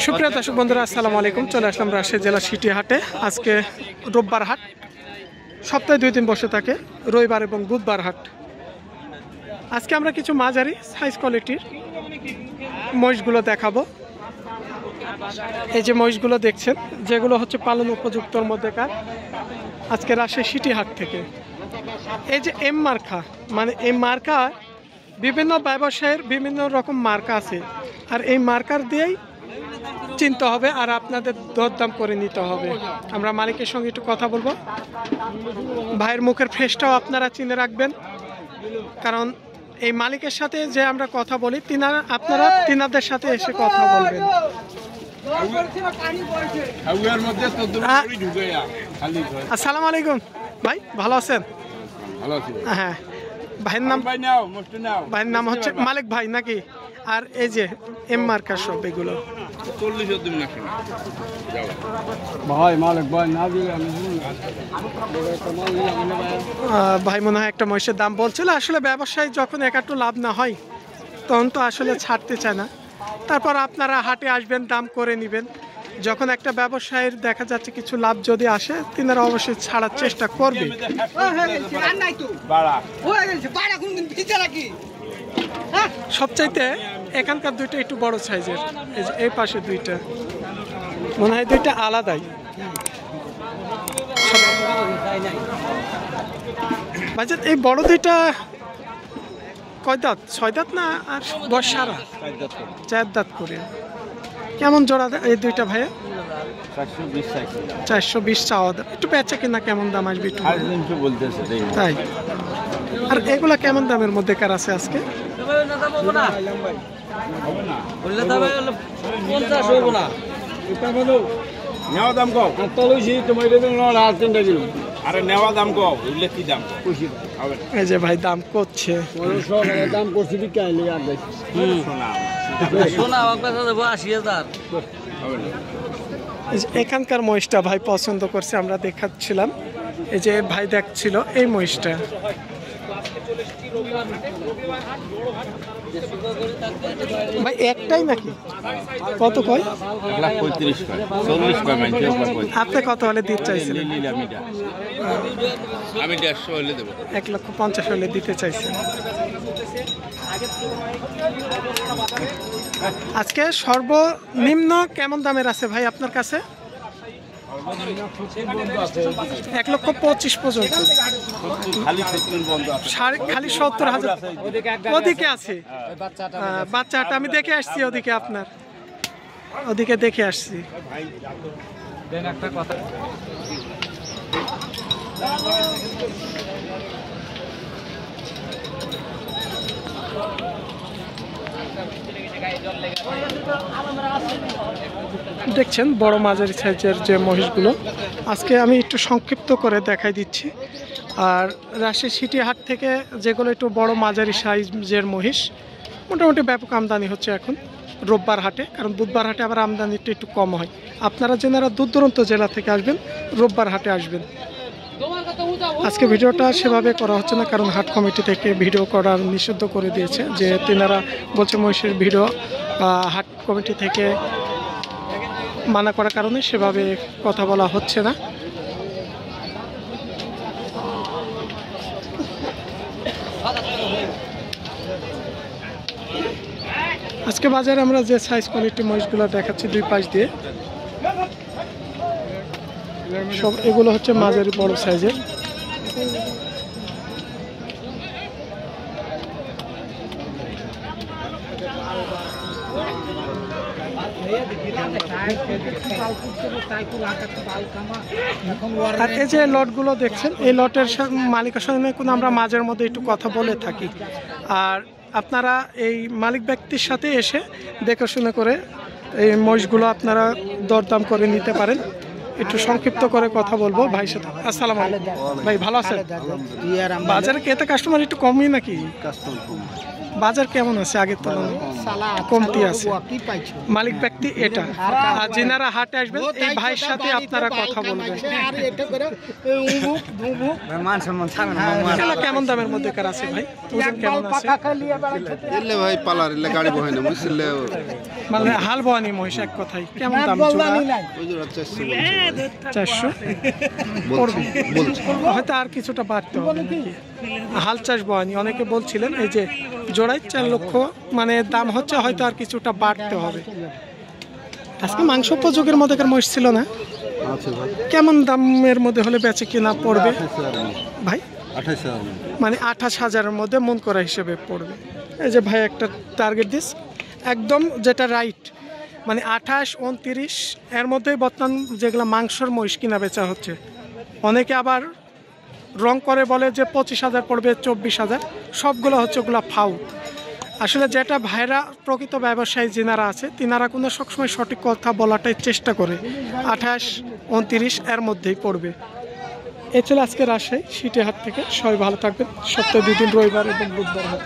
সুপ্রিয় দর্শক বন্ধুরা, আসসালামু আলাইকুম। চলে আসলাম রাজশাহী জেলা সিটি হাটে। আজকে রোববার হাট, সপ্তাহে 2 দিন বসে থাকে, রবিবার এবং বুধবার হাট। আজকে আমরা কিছু মাঝারি সাইজ কোয়ালিটির মহিষগুলো দেখাবো। এই যে মহিষগুলো দেখছেন, যেগুলো হচ্ছে পালন উপযুক্তর মধ্যেকার, আজকে রাজশাহী সিটি হাট থেকে। এই যে এম মার্কা, মানে এই মার্কা বিভিন্ন ব্যবসায়ের বিভিন্ন রকম মার্কা আছে, আর এই মার্কার দিয়েই চিনতে হবে আর আপনাদের দরদাম করে নিতে হবে। আমরা মালিকের সঙ্গে একটু কথা বলবো। ভাইয়ের মুখের ফেসটাও আপনারা চিনে রাখবেন, কারণ এই মালিকের সাথে যে আমরা কথা বলি, আপনারা তিনাদের সাথে এসে কথা বলবেন। আসসালামু আলাইকুম ভাই, ভালো আছেন? হ্যাঁ, ভাইয়ের নাম হচ্ছে মালিক ভাই নাকি? আর এই যে এম মার্কার সব এগুলো ভাই মনে হয় একটা মহিষের দাম বলছিল। আসলে ব্যবসায় যখন একটু লাভ না হয় তখন তো আসলে ছাড়তে চায় না। তারপর আপনারা হাটে আসবেন, দাম করে নেবেন। যখন একটা ব্যবসায়ের দেখা যাচ্ছে কিছু লাভ যদি আসে, তিনারা অবশ্যই ছাড়ার চেষ্টা করবে। সবচাইতে এখানকার দুইটা একটু বড় সাইজের, এই পাশে দুইটা মনে হয় দুইটা আলাদাই। বাজার এই বড় দুইটা কয় দাঁত? 6 দাঁত না আর বয়স সারা? 4 দাঁত করে। কেমন জোড়া এই দুইটা ভাইয়া? 420 চাওয়া দাম। একটু বেচা কিনা কেমন দাম আসবে একটু তাই? আর এগুলা কেমন দামের মধ্যে কার আছে আজকে? এই যে ভাই দাম করছে, এখানকার মহিষটা ভাই পছন্দ করছে, আমরা দেখাচ্ছিলাম। এই যে ভাই দেখছিল এই মহিষটা। ভাই একটাই নাকি? কত কয়? 1,35,40 আপনি কত হলে দিতে চাইছিলেন? আমি 150 হলে দেব। 1,50,000 হলে দিতে চাইছেন। আজকে সর্বনিম্ন কেমন দামের আছে ভাই আপনার কাছে? 1,25,000 পর্যন্ত। খালি 70,000 ওদিকে আছে। বাচ্চাটা আমি দেখে আসছি, ওদিকে আপনার ওদিকে দেখে আসছি। একটা কথা, দেখছেন বড় মাঝারি সাইজের যে মহিষগুলো, আজকে আমি একটু সংক্ষিপ্ত করে দেখাই দিচ্ছি। আর রাজশাহী সিটি হাট থেকে যেগুলো একটু বড় মাঝারি সাইজের মহিষ, মোটামুটি ব্যাপক আমদানি হচ্ছে এখন রোববার হাটে, কারণ বুধবার হাটে আবার আমদানিটা একটু কম হয়। আপনারা যেনারা দূর দূরান্ত জেলা থেকে আসবেন, রোববার হাটে আসবেন। আজকে ভিডিওটা সেভাবে করা হচ্ছে না, কারণ হাট কমিটি থেকে ভিডিও করার নিষিদ্ধ করে দিয়েছে। যে তেনারা বলছে মহিষের ভিডিও হাট কমিটি থেকে মানা করার কারণে সেভাবে কথা বলা হচ্ছে না। আজকে বাজারে আমরা যে সাইজ কোয়ালিটি মহিষগুলো দেখাচ্ছি, 2 পাশ দিয়ে সব এগুলো হচ্ছে মাঝারি বড় সাইজের। আর এই যে লটগুলো দেখছেন, এই লটের মালিকের সঙ্গে কোনো আমরা মাঝের মধ্যে একটু কথা বলে থাকি। আর আপনারা এই মালিক ব্যক্তির সাথে এসে দেখে শুনে করে এই মহিষগুলো আপনারা দরদাম করে নিতে পারেন। একটু সংক্ষিপ্ত করে কথা বলবো ভাইয়ের সাথে। আসসালামু আলাইকুম ভাই, ভালো আছেন? বাজারে ক্রেতা কাস্টমার একটু কমই নাকি? বাজার কেমন আছে আগের তুলনায়? কমতি আছে। মালিক ব্যক্তি এটা, আর যেনারা হাটে আসবেন এই ভাইয়ের সাথে আপনারা কথা বলবেন। কেমন দামের মধ্যে কার আছে ভাই? ওজন কেমন আছে? ভাই পালার গাড়ি বহাই না মানে হাল বোয়ানি মহিষ এক কথায়। কেমন দাম জোড়া? 400 হয়তো আর কিছুটা বাড়তে হবে নাকি? হাল চাষ বোয়ানি অনেকে বলছিলেন, এই যে জোড়ায় 4 লক্ষ, মানে দাম হচ্ছে হয়তো আর কিছুটা বাড়তে হবে। আজকে মাংস উপযোগের মধ্যেকার মহিষ ছিল না? কেমন দামের মধ্যে হলে বেচে কিনা পড়বে ভাই? 28,000, মানে 28,000-এর মধ্যে মন করা হিসেবে পড়বে। এই যে ভাই একটা টার্গেট দিস একদম যেটা রাইট, মানে 28, 29 এর মধ্যেই বর্তমান যেগুলো মাংসর মহিষ কিনা বেচা হচ্ছে। অনেকে আবার রং করে বলে যে 25,000 পড়বে, 24,000, সবগুলো হচ্ছে ওগুলো ফাউ। আসলে যেটা ভাইরা প্রকৃত ব্যবসায়ী যিনারা আছে তিনারা কোনো সবসময় সঠিক কথা বলাটাই চেষ্টা করে। 28, 29 এর মধ্যেই পড়বে। এই ছিল আজকে রাজশাহী সিটি হাট থেকে। সবাই ভালো থাকবেন। সপ্তাহে 2 দিন রবিবার এবং বুধবার হাট।